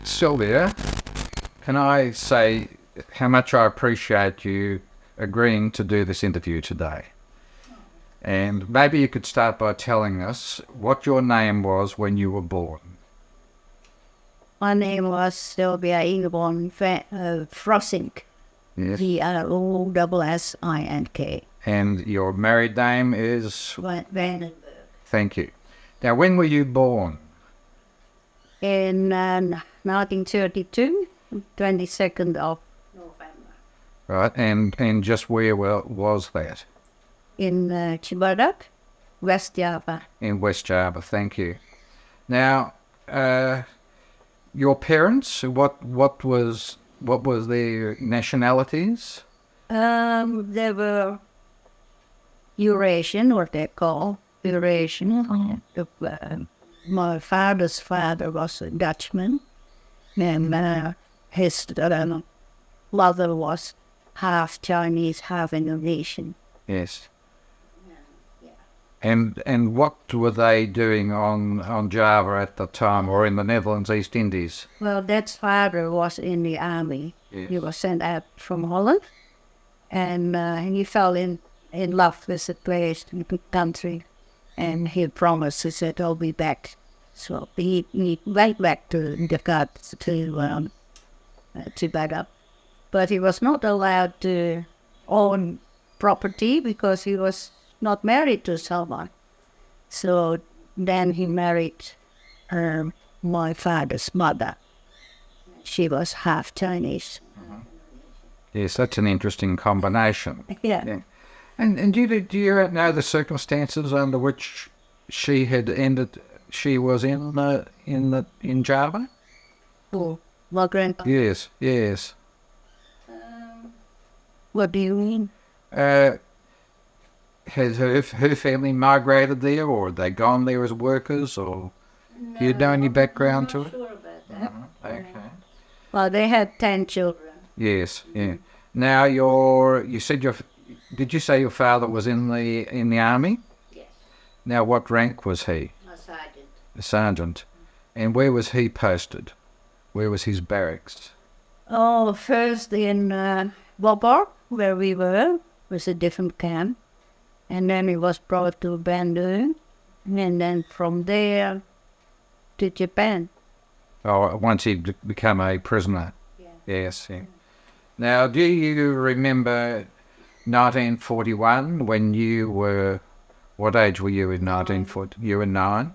Silvia, can I say how much I appreciate you agreeing to do this interview today? And maybe you could start by telling us what your name was when you were born. My name was Silvia Ingeborg Frossink. Yes. Vroussink. And your married name is? Vandenburg. Thank you. Now, when were you born? In 1932, 22nd of November. Right, and just where was that? In Cibadak, West Java. In West Java, thank you. Now, your parents, what was their nationalities? They were Eurasian, what they call Eurasian. My father's father was a Dutchman, and his mother was half Chinese, half Indonesian. Yes. And what were they doing on Java at the time, or in the Netherlands, East Indies? Well, Dad's father was in the army. Yes. He was sent out from Holland, and he fell in love with the place, the country, and he promised. He said, "I'll be back." So he went back to Jakarta to back up, but he was not allowed to own property because he was not married to someone. So then he married my father's mother. She was half Chinese. Yes, that's an interesting combination. Yeah. And do you know the circumstances under which she had ended? She was in Java. Oh, my grandpa. Yes. What do you mean? Has her family migrated there, or had they gone there as workers, or do you know any background to it? I'm not sure about that. Okay. Well, they had 10 children. Yes, yeah. Now did you say your father was in the army? Yes. Now, what rank was he? A sergeant. A sergeant. And where was he posted? Where was his barracks? Oh, first in Vandenburg, where we were, was a different camp. And then he was brought to Vandenburg, and then from there to Japan. Oh, once he'd become a prisoner. Yeah. Yes, yeah. Now, do you remember 1941 when you were, what age were you in 1940? You were 9.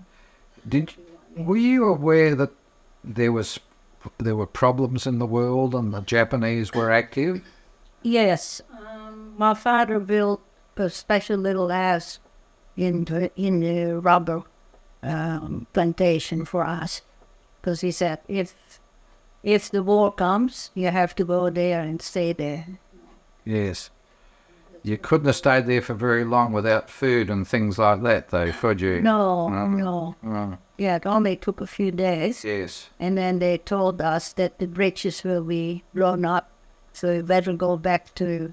Were you aware that there were problems in the world and the Japanese were active? Yes. My father built a special little house in the rubber plantation for us, because he said if the war comes, you have to go there and stay there. Yes. You couldn't have stayed there for very long without food and things like that, though, could you? No. Oh. Yeah, it only took a few days. Yes. And then they told us that the bridges will be blown up, so we better go back to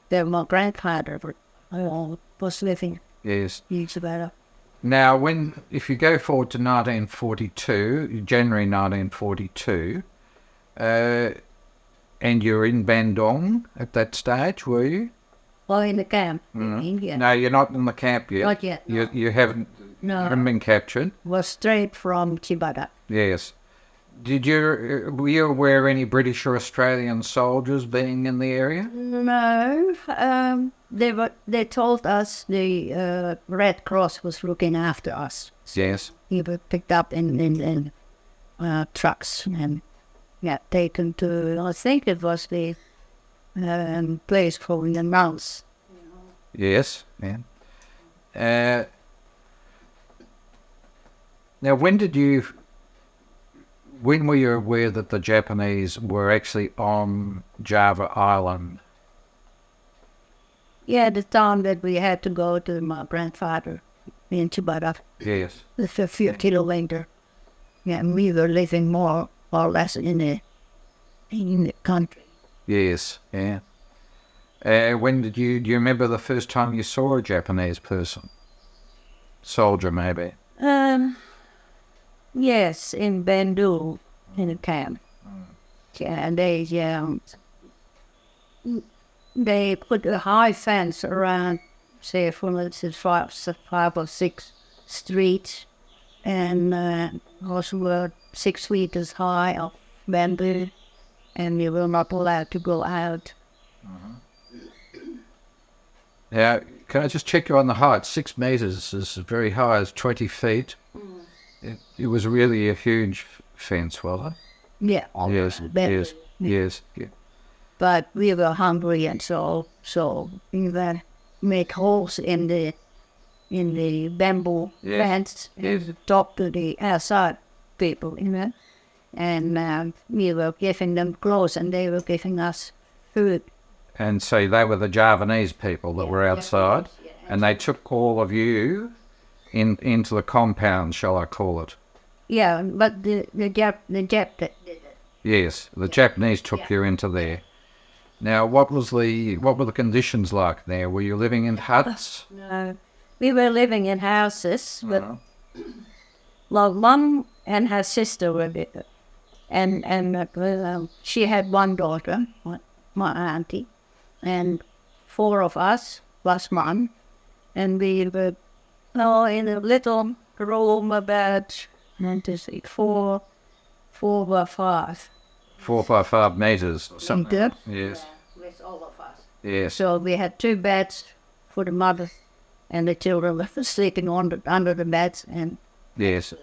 where my grandfather was living. Yes. Years better. Now, if you go forward to 1942, January 1942, and you're in Bandung at that stage, were you? Well, in the camp. Yeah. No, you're not in the camp yet. Not yet. No. You haven't been captured. Was straight from Cibadak. Yes. Were you aware of any British or Australian soldiers being in the area? No. They told us the Red Cross was looking after us. Yes. We were picked up in trucks and taken to, I think it was the place for the mouse. Yes. Yeah. Now, when were you aware that the Japanese were actually on Java Island? Yeah, the time that we had to go to my grandfather in Cibadak. Yes. It's a few kilometers. Yeah, and we were living more or less in the country. Yes, yeah. Do you remember the first time you saw a Japanese person? Soldier, maybe? Yes, in Bandung. in a camp. Yeah, and they put a high fence around, say, for instance, five or six streets, and also were 6 meters high of bamboo, and you were not allowed to go out. Now, can I just check you on the height? 6 meters is very high, it's 20 feet. It was really a huge fence, wasn't it? Yeah. Yes. But we were hungry, and so we then make holes in the bamboo fence and talk to the outside people, and we were giving them clothes, and they were giving us food. And so they were the Javanese people that were outside, and they took all of you into the compound, shall I call it? Yeah, but the Jap did it. Yes, the Japanese took you into there. Now, what were the conditions like there? Were you living in huts? No, we were living in houses, but Mum and her sister were there, and she had one daughter, my auntie, and 4 of us plus Mum, and we were in a little room about 4 by 5. 4 by 5 meters. Something. Yes. Yes. With all of us. Yes. So we had 2 beds for the mother, and the children were sleeping under the beds. And yes.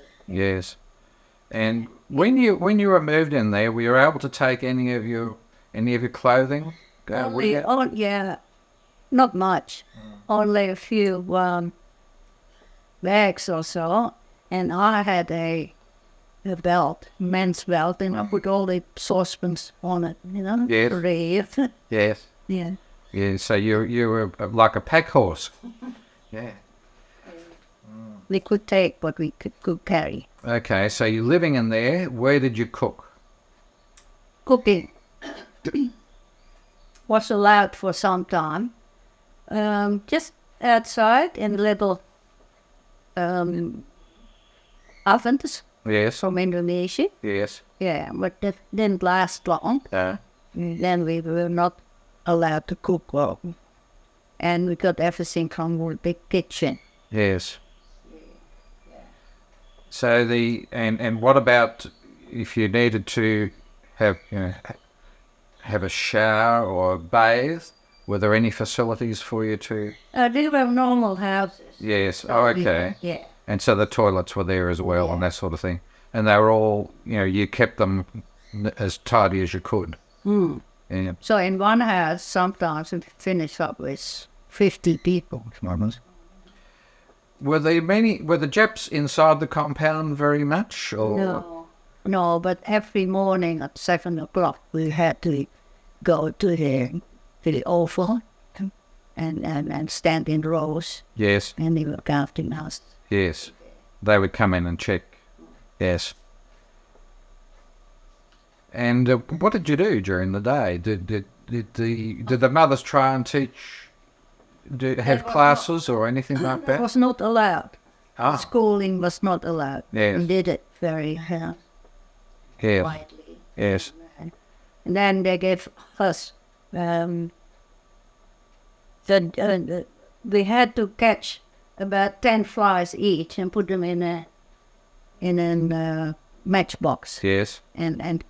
And when you were moved in there, were you able to take any of your clothing? Not much. Only a few bags or so, and I had a belt, men's belt, and I put all the saucepans on it, Yes. Yes. Yeah. Yeah, so you were like a pack horse. Yeah. We could take what we could carry. Okay, so you're living in there. Where did you cook? Cooking was allowed for some time. Just outside in little ovens Yes. from Indonesia. Yes. Yeah, but that didn't last long. Then we were not allowed to cook well. And we got everything from the big kitchen. Yes. So and what about if you needed to have a shower or bathe? Were there any facilities for you to? They were normal houses. Yes. Oh, okay. Yeah. And so the toilets were there as well, and that sort of thing. And they were all, you kept them as tidy as you could. Mm. Yeah. So in one house, sometimes we finished up with 50 people. Were the Japs inside the compound very much? Or? No, but every morning at 7 o'clock we had to go to the oval and stand in rows. Yes. And they were counting us. Yes. They would come in and check. Yes. And what did you do during the day? Did the mothers try and teach, have classes or anything like that? It was not allowed. Ah. Schooling was not allowed. Yes. We did it very Yes. quietly. Yes. And then they gave us we had to catch about 10 flies each and put them in a matchbox. Yes. And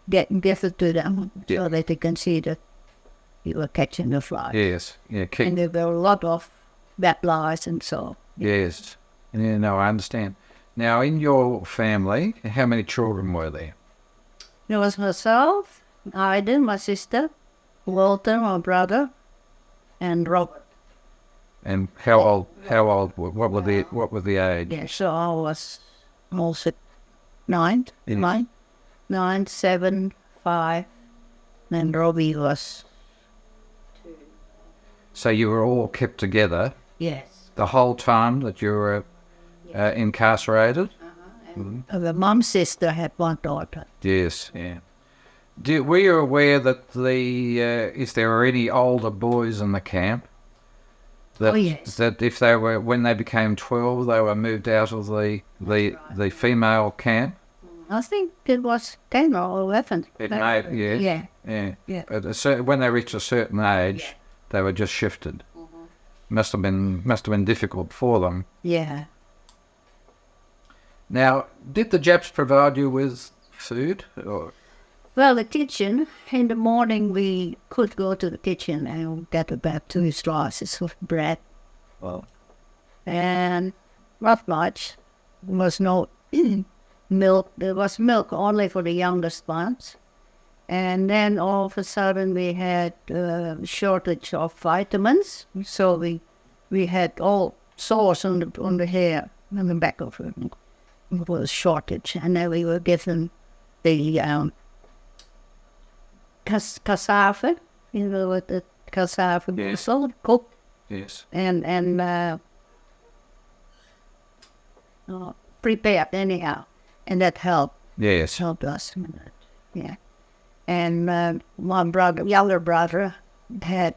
give it to them so that they can see that you were catching the flies. Yes. Yeah. And there were a lot of bad flies and so. Yes. Yeah, no, I understand. Now, in your family, how many children were there? There was myself, Ida, my sister, Walter, my brother, and Robert. And how old? What were the age? Yeah, so I was also 9, 7, 5, and Robbie was 2. So you were all kept together. Yes. The whole time that you were incarcerated. The mum's sister had one daughter. Yes. Yeah. Were you aware that if there were any older boys in the camp? That, yes. That if when they became 12, they were moved out of the female camp. I think it was 10 or 11. It may, yes. Yeah. Yeah. Yeah. At when they reached a certain age, they were just shifted. Must have been difficult for them. Yeah. Now, did the Japs provide you with food? Or? Well, the kitchen, in the morning we could go to the kitchen and get about 2 slices of bread. Well, And not much. There was no milk. There was milk only for the youngest ones. And then all of a sudden we had shortage of vitamins. So we had all sores on the hair, on the back of it. It was shortage. And then we were given the cassava, with the cassava, Yes. so cooked yes. and prepared anyhow, and that helped Yes. us. Yeah, and my younger brother, had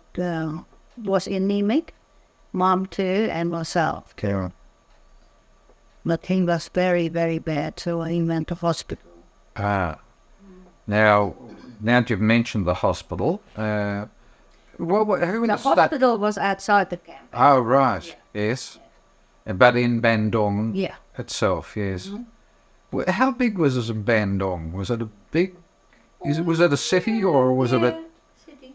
was anemic, mom too, and myself. Karen. But he was very, very bad, so he went to hospital. Ah. Now that you've mentioned the hospital, who in The the state? hospital was outside the camp. Oh, right. Yes. But in Bandung Yeah. itself, yes. Well, how big was this in Bandung? Was it a big? Was it a city or was it a? City.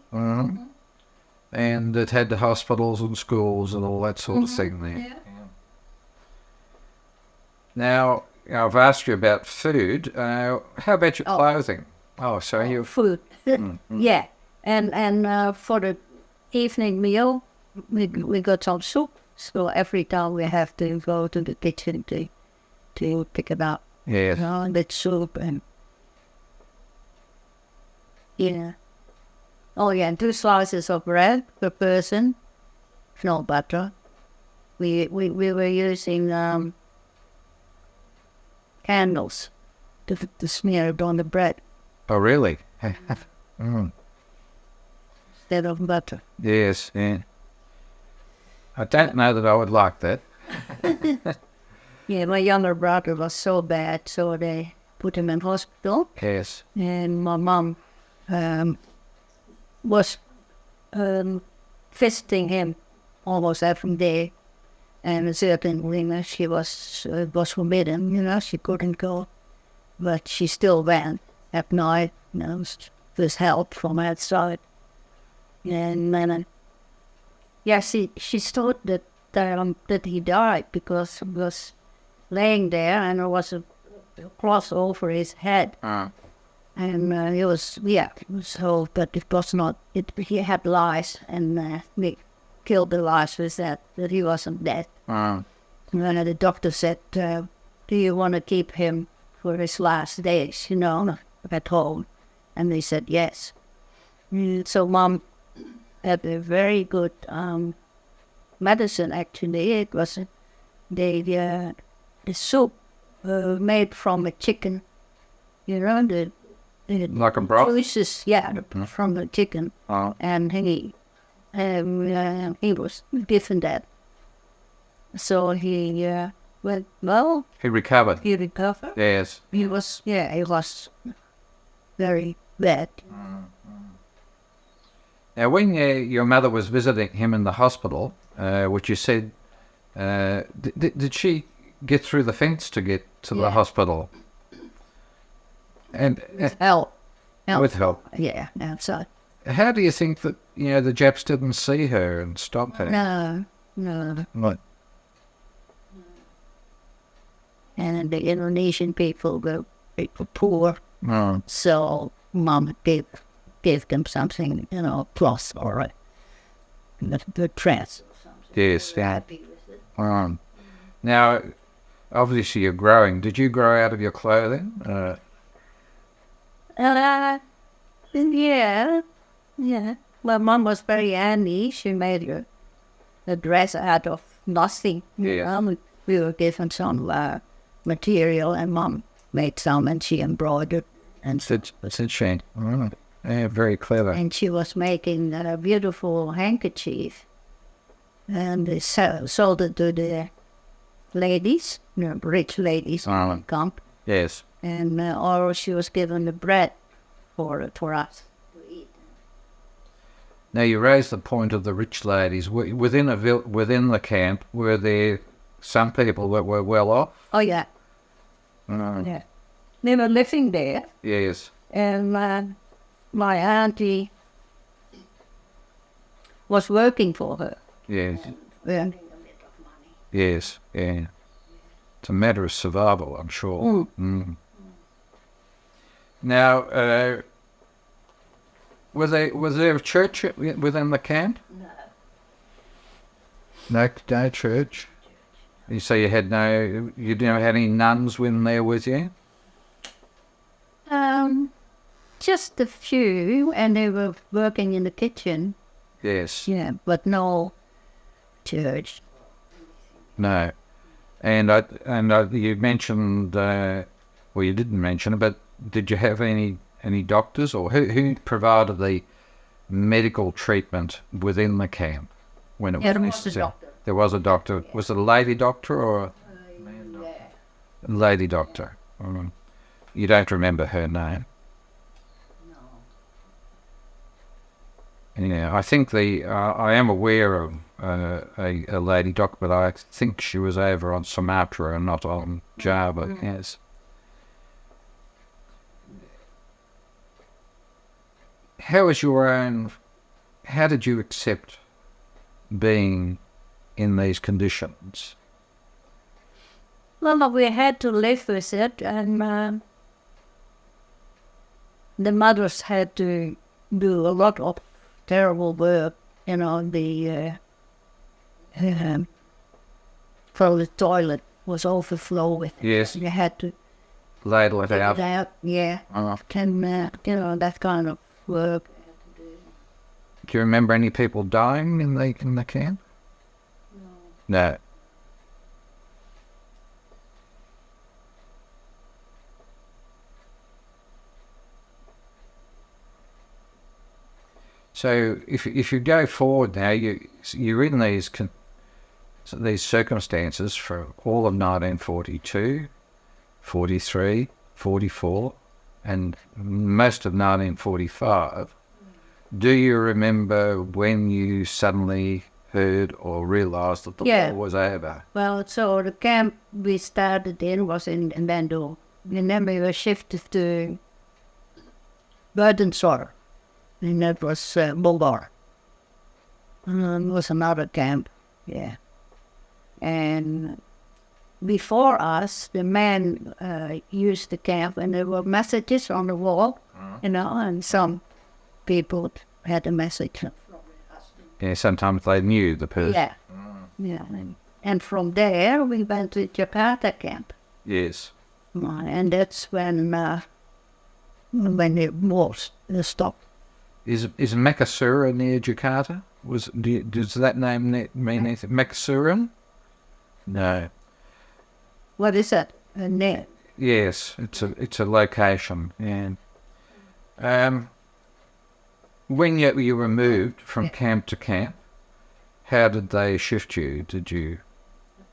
And it had the hospitals and schools and all that sort of thing there. Yeah. Now, I've asked you about food. How about your clothing? Oh, so you. Food. Yeah, and for the evening meal, we got some soup. So every time we have to go to the kitchen to pick it up. Yes. That soup and yeah. Oh yeah, and 2 slices of bread per person. No butter. We were using candles to smear it on the bread Oh, really? instead of butter. Yes. Yeah. I don't know that I would like that. Yeah, my younger brother was so bad, so they put him in hospital. Yes. And my mom was visiting him almost every day. And certainly she was forbidden, she couldn't go. But she still went at night, with help from outside. And then, she thought that he died because he was laying there and there was a cloth over his head. And it was so, but it was not, he had lice and we killed the lice with that he wasn't dead. And then the doctor said, do you want to keep him for his last days, at home? And they said yes. So Mom had a very good medicine, actually. It was the soup made from a chicken, the Like a broth? juices, from the chicken. And he was given that. So he went, well, He recovered. he recovered. Yes. He was very bad. Now, when your mother was visiting him in the hospital, which you said, did she get through the fence to get to the hospital? And Help. with help. Yeah, outside. How do you think that the Japs didn't see her and stop her? No. Right. And the Indonesian people were poor, so Mom gave them something, cloth or the dress. Yes. Happy with it. Now, obviously you're growing. Did you grow out of your clothing? Yeah. My mom was very handy. She made a dress out of nothing. Yes. We were given some material, and Mom made some, and she embroidered. And It's shame. Yeah, very clever. And she was making a beautiful handkerchief, and they sold it to the ladies, rich ladies, Oh. camp. Yes. and or she was given the bread for us to eat. Now you raised the point of the rich ladies. Within within the camp, were there some people that were well off? Oh yeah, yeah. They were living there, Yes. and my auntie was working for her. Yes. Earning Yes. Yeah. It's a matter of survival, I'm sure. Now, was there a church within the camp? No church. You say you didn't have any nuns when there with you? Just a few, and they were working in the kitchen. Yes. Yeah, but no church. No. And you mentioned, well, you didn't mention it, but did you have any doctors, or who provided the medical treatment within the camp when it was necessary? There was a doctor. Was it a lady doctor or a lady doctor? You don't remember her name? No. Yeah, I think I am aware of a lady doctor, but I think she was over on Sumatra and not on Java. Yes. How did you accept being in these conditions? Well, we had to live with it, and the mothers had to do a lot of terrible work, the for the toilet was overflow with it. Yes. You had to Ladle it out. Yeah. And, that kind of work. Do you remember any people dying in the camp? No. So if you go forward now, you're in these circumstances for all of 1942, 43, 44, and most of 1945. Do you remember when you suddenly heard or realised that the war was over? Well, so the camp we started in was in Vandenburg. And then we were shifted to Burma, and that was Bulgar. It was another camp, yeah. And before us, the men used the camp, and there were messages on the wall, and some people had a message. Yeah, sometimes they knew the person. Yeah, yeah. And from there, we went to Jakarta camp. Yes. And that's when the war stopped. Is Makassar near Jakarta? Does that name mean anything? Makassar? No. What is that? A name? Yes, it's a location. Yeah. When you were moved from camp to camp, how did they shift you? Did you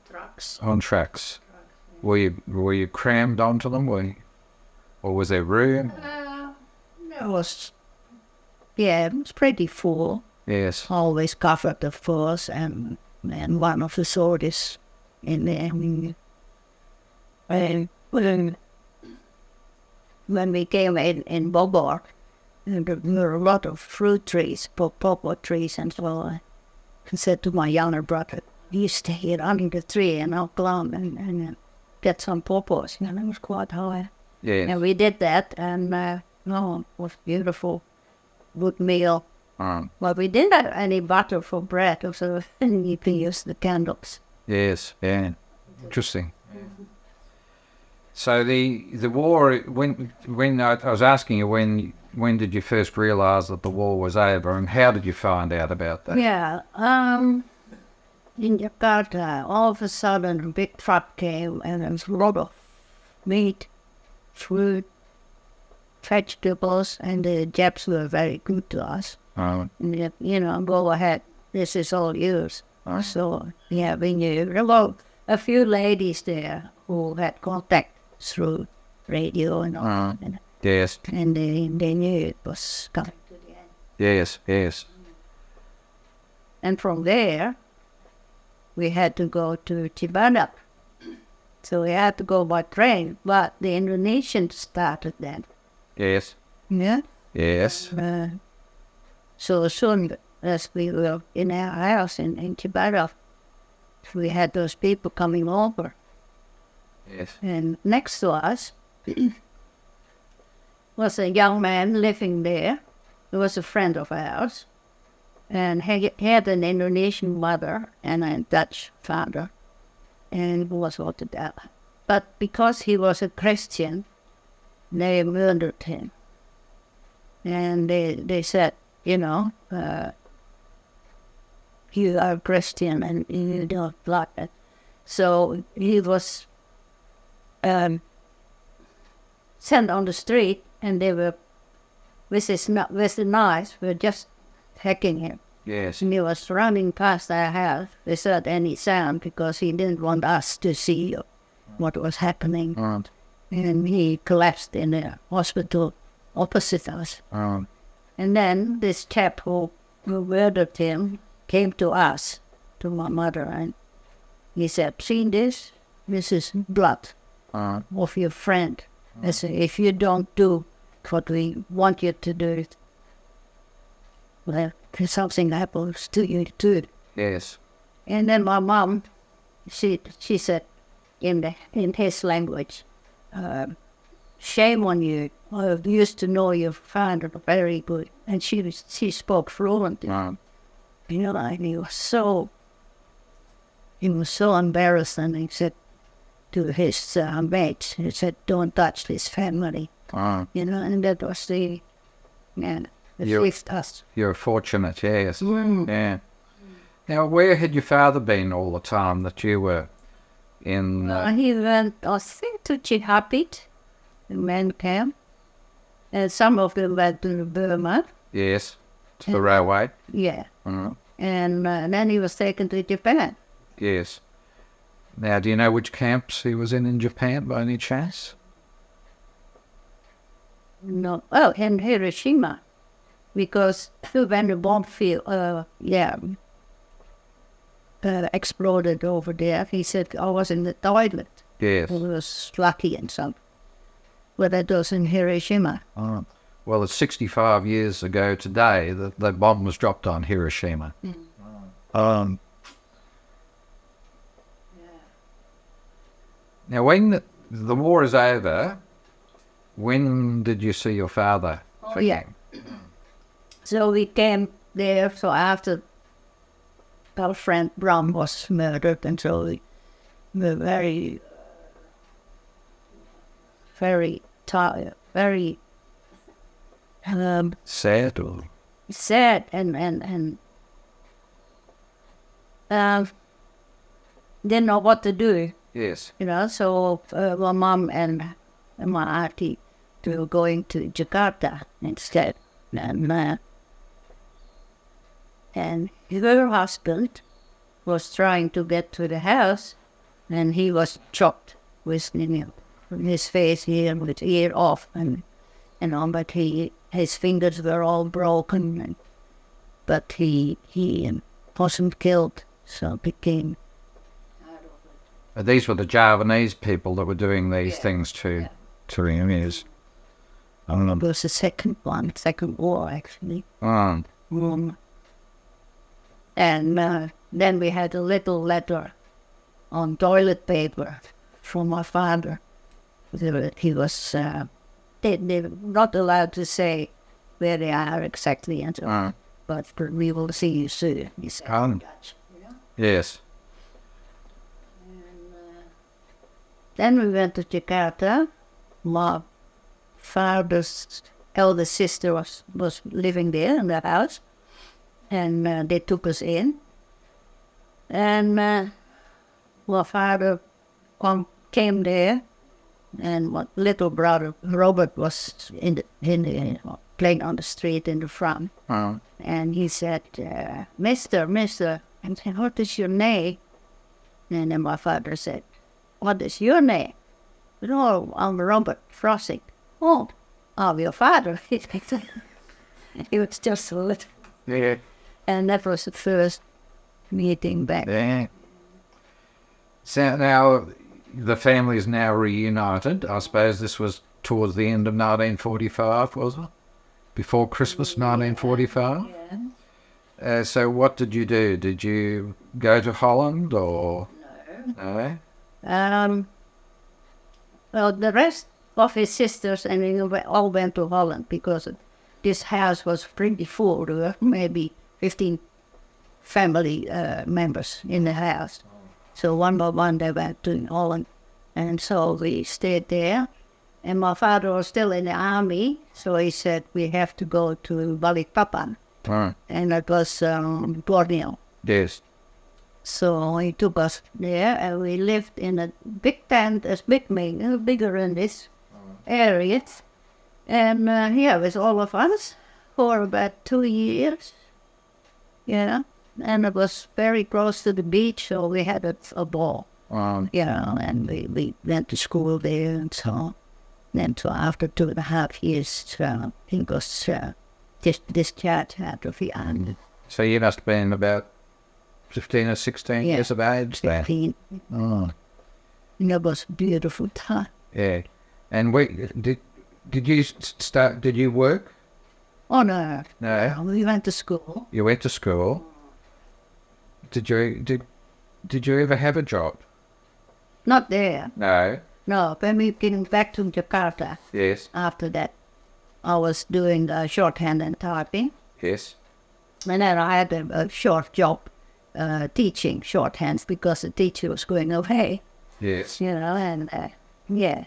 Trucks. On trucks? Were you crammed onto them? Or was there room? It was pretty full. Yes. Always covered, of course, and one of the soldiers in there. And when we came in Bobor, there were a lot of fruit trees, pawpaw trees, and so I said to my younger brother, "You stay here under the tree, and I'll climb and get some pawpaws." It was quite high. Yes. And we did that, and it was beautiful, good meal. But we didn't have any butter for bread, so you can use the candles. Yes, yeah. Interesting. So the war, when I was asking you when did you first realise that the war was over, and how did you find out about that? Yeah, in Jakarta, all of a sudden a big truck came, and there was a lot of meat, fruit, vegetables, and the Japs were very good to us. And, go ahead, this is all yours. So, we knew. There were a few ladies there who had contact through radio and all. Yes. And they knew it was coming to the end. Yes. Yes. And from there, we had to go to Cibadak. So we had to go by train, but the Indonesians started then. Yes. Yeah. Yes. So soon as we were in our house in Cibadak, we had those people coming over. Yes. And next to us was a young man living there. He was a friend of ours. And he had an Indonesian mother and a Dutch father. And he was orthodox. But because he was a Christian, they murdered him. And they said, you are a Christian and you don't like it. So he was sent on the street, and they were, with the knives, were just hacking him. Yes. And he was running past our house without any sound because he didn't want us to see what was happening. Right. And he collapsed in the hospital opposite us. Right. And then this chap who murdered him came to us, to my mother, and he said, "See this? This is blood of your friend. I said, if you don't do what we want you to do, well, something happens to you too." Yes. And then my mom, she said in his language, "Shame on you. I used to know your father very good," and she spoke fluently. Right. And he was so embarrassed, and he said to his mates, he said, "Don't touch this family." Right. And that was the fifth us. You're fortunate, yes. Mm. Yeah. Now, where had your father been all the time that you were in? He went, I think, to Chihapit, the men camp, and some of them went to Burma. Yes. To the railway. Yeah. Mhm. And then he was taken to Japan. Yes. Now, do you know which camps he was in Japan by any chance? No, in Hiroshima, because when the bomb exploded over there, he said, "I was in the toilet." Yes. He was lucky and something. But that was in Hiroshima. Well, it's 65 years ago today that the bomb was dropped on Hiroshima. Now, when the war is over, when did you see your father? Yeah. So we came there, so after our friend Bram was murdered, and so we were very, very tired, very Sad or? sad and didn't know what to do. Yes. So my mom and my auntie were going to Jakarta instead. And her husband was trying to get to the house, and he was chopped with his face here and with ear off, but his fingers were all broken, but he wasn't killed, so became. These were the Javanese people that were doing these things to him. Yes. I don't know. It was the second war actually. And then we had a little letter on toilet paper from my father. He was, they were not allowed to say where they are exactly, and so, but we will see you soon, he said in Dutch. Yes. Then we went to Jakarta. My father's eldest sister was living there in the house, and they took us in. And my father came there, and my little brother Robert was in the playing on the street in the front. And he said, Mister, and said, "What is your name?" And then my father said, "What is your name?" No, I'm Robert Frossing. Oh, I'm your father. He was just a little. Yeah. And that was the first meeting back. Yeah. So now the family is now reunited. I suppose this was towards the end of 1945, was it? Before Christmas, 1945? Yeah. So what did you do? Did you go to Holland or? No. Well, the rest of his sisters and we all went to Holland because this house was pretty full. There were maybe 15 family members in the house. So one by one they went to Holland. And so we stayed there. And my father was still in the army, so he said we have to go to Balikpapan. Oh, And it was Borneo. yes. So he took us there, and we lived in a big tent, as bigger in this area. And with all of us for about 2 years. Yeah, and it was very close to the beach, so we had a ball. And we went to school there and so on. Then so after 2.5 years, he was discharged out of the army. So you must have been about 15 or 16 years of age then. 15. Oh, And it was a beautiful time. yeah. And did you start? Did you work? Oh no, No. we went to school. You went to school. Did you ever have a job? Not there. No. No, when we came back to Jakarta, Yes. after that, I was doing shorthand and typing. Yes. And then I had a short job teaching shorthands because the teacher was going away, Yes. and yeah.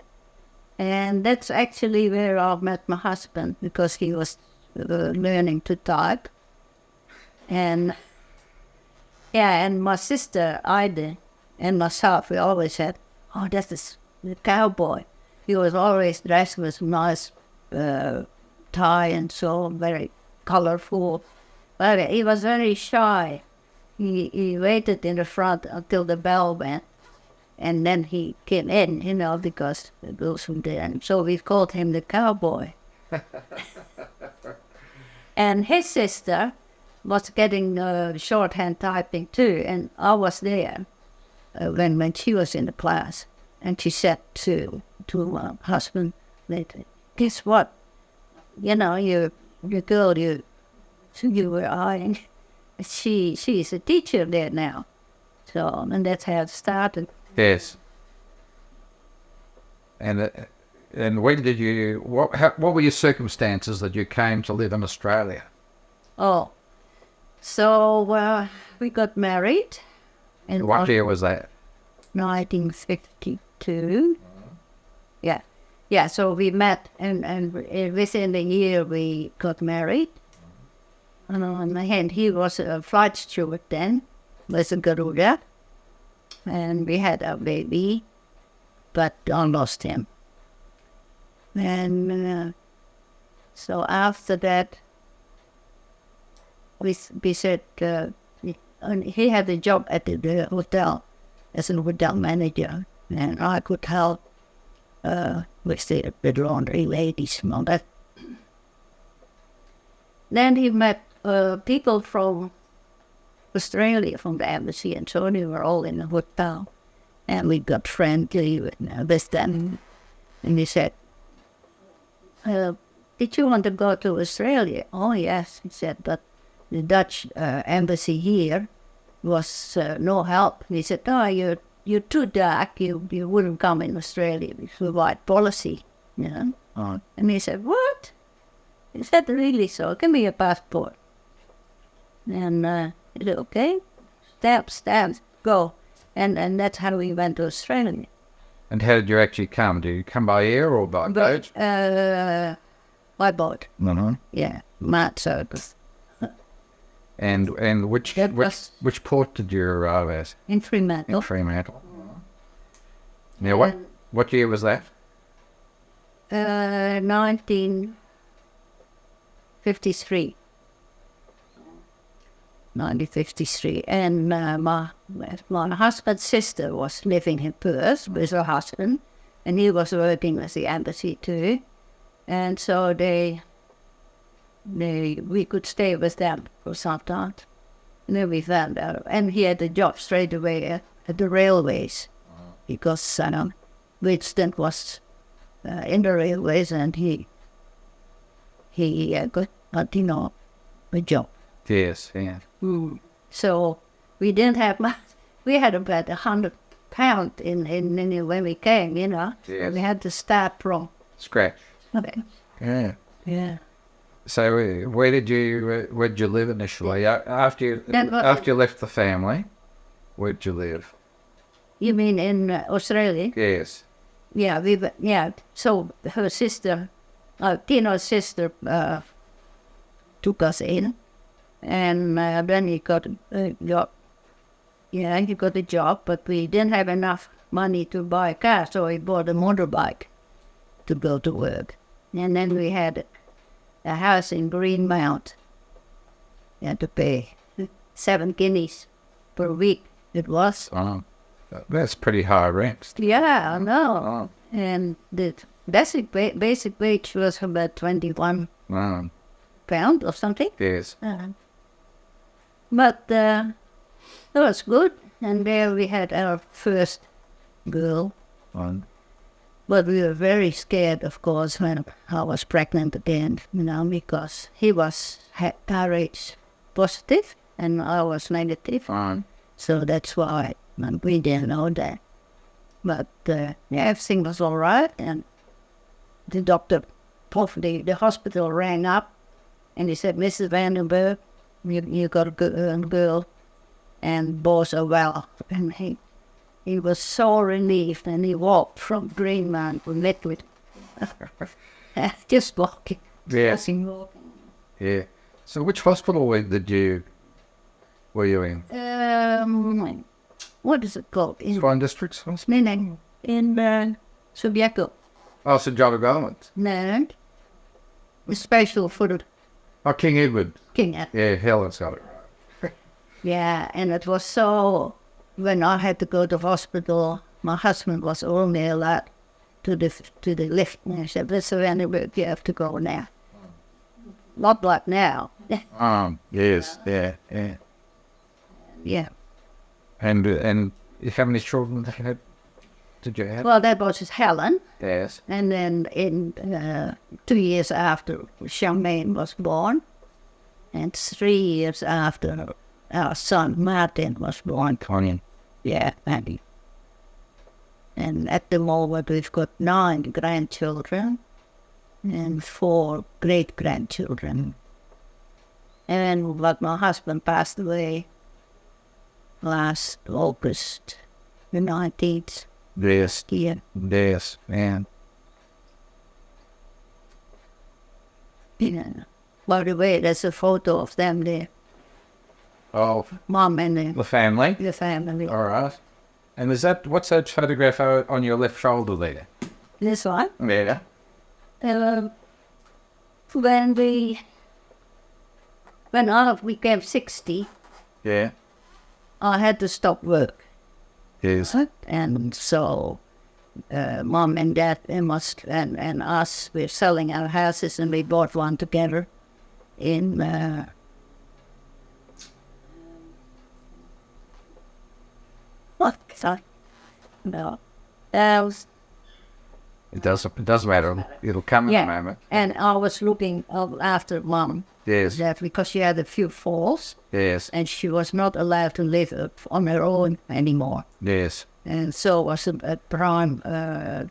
And that's actually where I met my husband because he was learning to type. And my sister, Ida, and myself, we always said, oh, that is the cowboy. He was always dressed with a nice tie and so very colorful. But he was very shy. He waited in the front until the bell went. And then he came in, because the girls were there. And so we called him the cowboy. And his sister was getting shorthand typing too. And I was there when she was in the class. And she said to my husband later, guess what? Your girl you were eyeing, she's a teacher there now. So, and that's how it started. Yes. And when did you? What were your circumstances that you came to live in Australia? Oh, so we got married. In What year was that? 1952. Yeah. So we met, and within a year we got married. And he was a flight steward then, with a Garuda. And we had a baby, but I lost him. And so after that, we said, he had a job at the hotel as a hotel manager, and I could help with the laundry ladies and all that. Then he met people from Australia, from the embassy, and so they were all in the hotel. And we got friendly with them. And he said, did you want to go to Australia? Oh, yes, he said, but the Dutch embassy here was no help. He said, oh, you're too dark, you wouldn't come in Australia with a white policy, Oh. And he said, what? He said, really so, give me your passport. And he said, okay, stamp, go. And that's how we went to Australia. And how did you actually come? Did you come by air or by boat? By boat. Mm-hmm. Yeah, mud circus. And which port did you arrive at? In Fremantle. In Fremantle. Now, what year was that? 1953. 1953. And my husband's sister was living in Perth with her husband. and he was working with the embassy too. And so we could stay with them for some time. And then we found out, and he had a job straight away at the railways, because Winston was in the railways, and he got a job. Yes, yeah. So we didn't have much. We had about £100 in when we came, Yes. We had to start from Scratch. Yeah. Yeah. So where'd you live initially? After you left the family, where'd you live? You mean in Australia? Yes. Yeah, So her sister, Tino's sister, took us in, and then he got a job. Yeah, he got a job, but we didn't have enough money to buy a car, so he bought a motorbike to go to work. And then we had a house in Greenmount. You had to pay 7 guineas per week. It was. Oh, that's pretty high rent. Yeah, I know. Oh. And the basic wage was about £21 or something. Yes. But that was good. And there we had our first girl. But we were very scared, of course, when I was pregnant again, because he was RH positive and I was negative. So that's why we didn't know that. But everything was all right, and the doctor, the hospital rang up, and he said, "Mrs. Vandenburg, you got a girl, and both are well." And he was so relieved, and he walked from Greenland to Liquid. Just walking. Yes. Walking. Yeah. So which hospital were you in? What is it called? Swan Districts Hospital? No, in Subiaco. Oh, St. John of Garland. No. It's special for the Oh, King Edward. King Edward. Yeah, Helen's got it right. Yeah, and it was so, when I had to go to hospital, my husband was only allowed to the lift. And I said, "Mr. Vandenburg, you have to go now." Not like now. Yes, yeah. Yeah. And how many children did you have? Well, that was his Helen. Yes. And then in 2 years after, Charmaine was born. And 3 years after, our son Martin was born. Connie. Yeah, and at the moment we've got 9 grandchildren and 4 great-grandchildren. But my husband passed away last August, the 19th. Yes. Year. Yes, man. Yeah. By the way, there's a photo of them there. Oh, Mom and the family. the family. All right. And what's that photograph on your left shoulder there? This one. Yeah. When I became 60, Yeah. I had to stop work. Yes. And so Mom and Dad and us, we're selling our houses, and we bought one together in no. It doesn't matter. It'll come in a moment. And I was looking after Mom. Yes. That because she had a few falls, Yes. and she was not allowed to live on her own anymore. Yes. And so I was a prime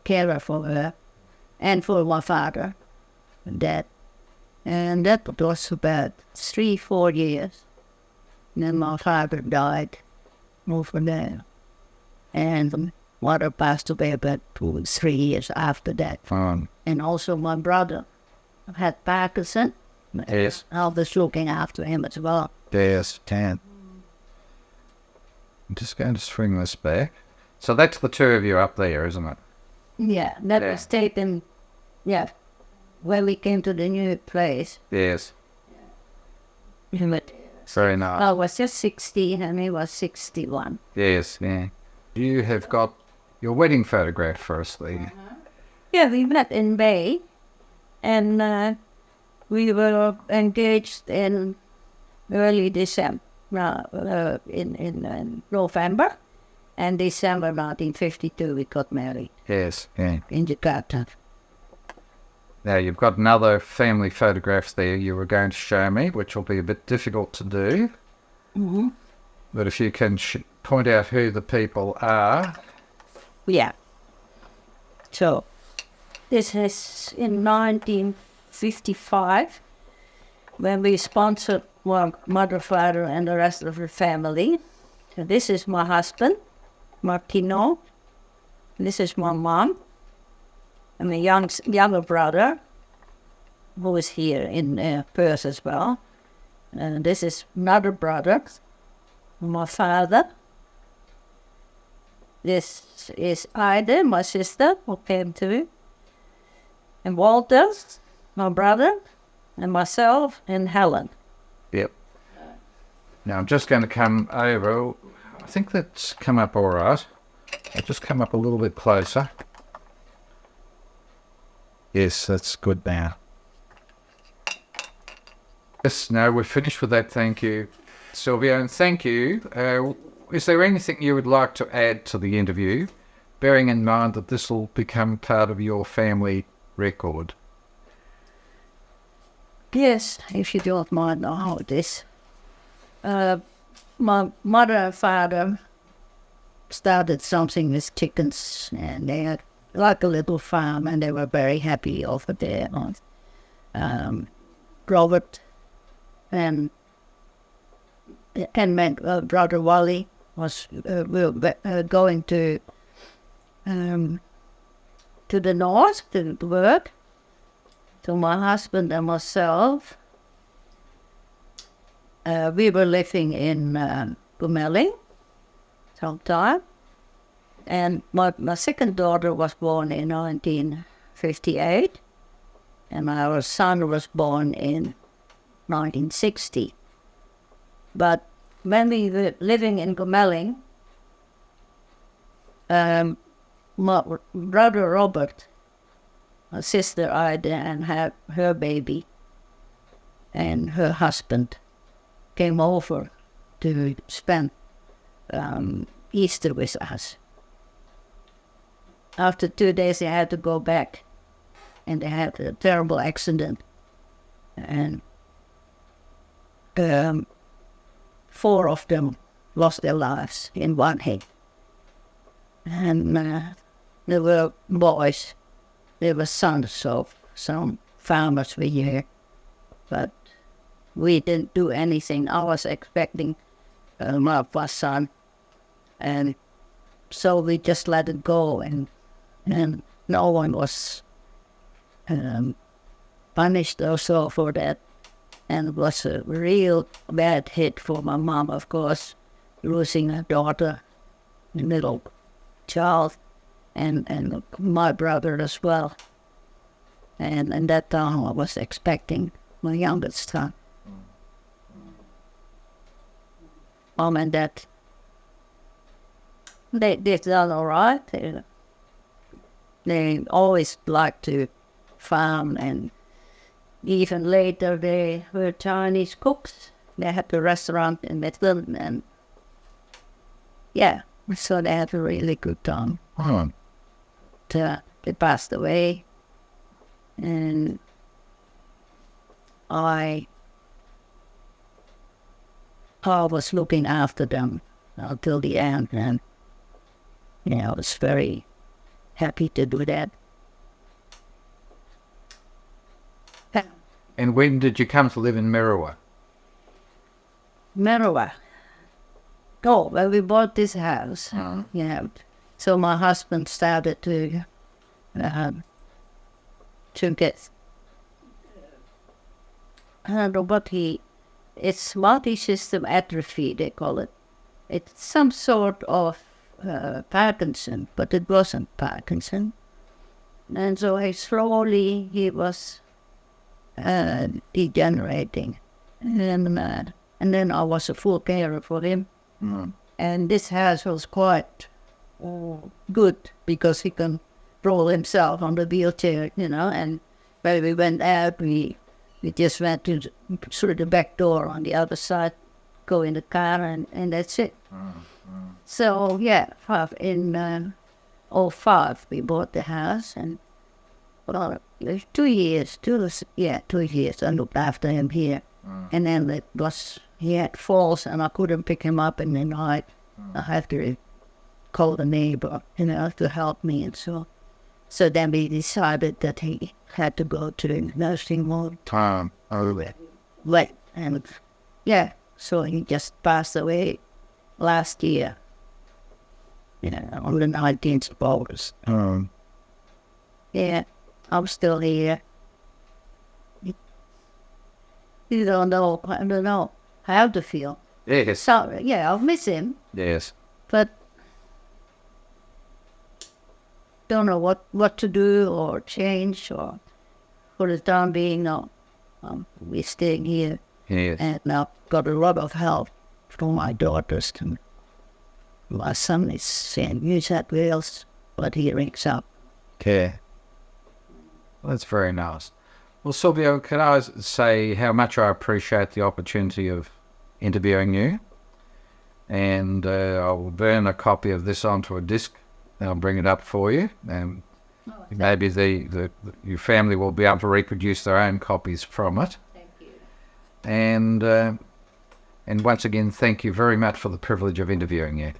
carer for her and for my father and Dad. And that was about 3-4 years. And then my father died over there. And mother passed away about 2-3 years after that. And also my brother had Parkinson. Yes. I was looking after him as well. Yes. I'm just going to swing this back. So that's the two of you up there, isn't it? Yeah, that was taken, when we came to the new place. Yes. But Very nice. I was just 16 and he was 61. Yes, yeah. You have got your wedding photograph, firstly. Yeah, we met in May, and we were engaged in early December, in November, and December 1952 we got married Yes, yeah. in Jakarta. Now, you've got another family photographs there you were going to show me, which will be a bit difficult to do. Mm-hmm. But if you can point out who the people are. Yeah. So, this is in 1955, when we sponsored my mother, father, and the rest of the family. So this is my husband, Martino. This is my mom, and my younger brother, who is here in Perth as well. And this is another brother, my father. This is Ida, my sister, who came too. And Walter, my brother, and myself, and Helen. Yep. Now, I'm just going to come over. I think that's come up all right. I'll just come up a little bit closer. Yes, that's good now. Yes, no, we're finished with that. Thank you, Silvia, and thank you. Is there anything you would like to add to the interview, bearing in mind that this will become part of your family record? Yes, if you don't mind how it is. My mother and father started something with chickens, and they had like a little farm, and they were very happy over there. Robert and my brother Wally was going to the north to work. So my husband and myself, we were living in Gumeling sometime. And my second daughter was born in 1958, and our son was born in 1960. But when we were living in Gumeling, my brother Robert, my sister Ida, and her baby and her husband came over to spend Easter with us. After 2 days, they had to go back, and they had a terrible accident, and 4 of them lost their lives in one hit. And they were boys. They were sons of some farmers were here, but we didn't do anything. I was expecting my son, and so we just let it go, and no one was punished or so for that. And it was a real bad hit for my mom, of course, losing her daughter, a little child, and my brother as well. And that time I was expecting my youngest son. Mom and Dad, they done all right. They always liked to farm, and even later they were Chinese cooks. They had a restaurant in Midland, and yeah, so they had a really good time. Oh. They passed away, and I was looking after them until the end, and I was very happy to do that. And when did you come to live in Marawa? Marawa. Oh, when we bought this house, so my husband started to get, I don't know what it's multi-system atrophy, they call it. It's some sort of Parkinson, but it wasn't Parkinson. And so he was degenerating. And then I was a full carer for him. And this house was quite good because he can roll himself on the wheelchair, and when we went out, we just went through the back door on the other side, go in the car, and that's it. So, yeah, in 05, we bought the house, and, well, 2 years, 2 years, I looked after him here. And then he had falls, and I couldn't pick him up in the night. I had to call the neighbor, to help me, and so. So then we decided that he had to go to the nursing home. And yeah, so he just passed away last year, on the 19th of August. Yeah, I'm still here. I don't know how to feel. Yes. So, yeah, I'll miss him, Yes. but don't know what to do or change, or for the time being, no. We're staying here. Yes. And I've got a lot of help from my daughters. My son is in New South Wales, but he rings up. Okay. Well, that's very nice. Well, Silvia, can I say how much I appreciate the opportunity of interviewing you? And I'll burn a copy of this onto a disc, and I'll bring it up for you. And maybe your family will be able to reproduce their own copies from it. Thank you. And once again, thank you very much for the privilege of interviewing you.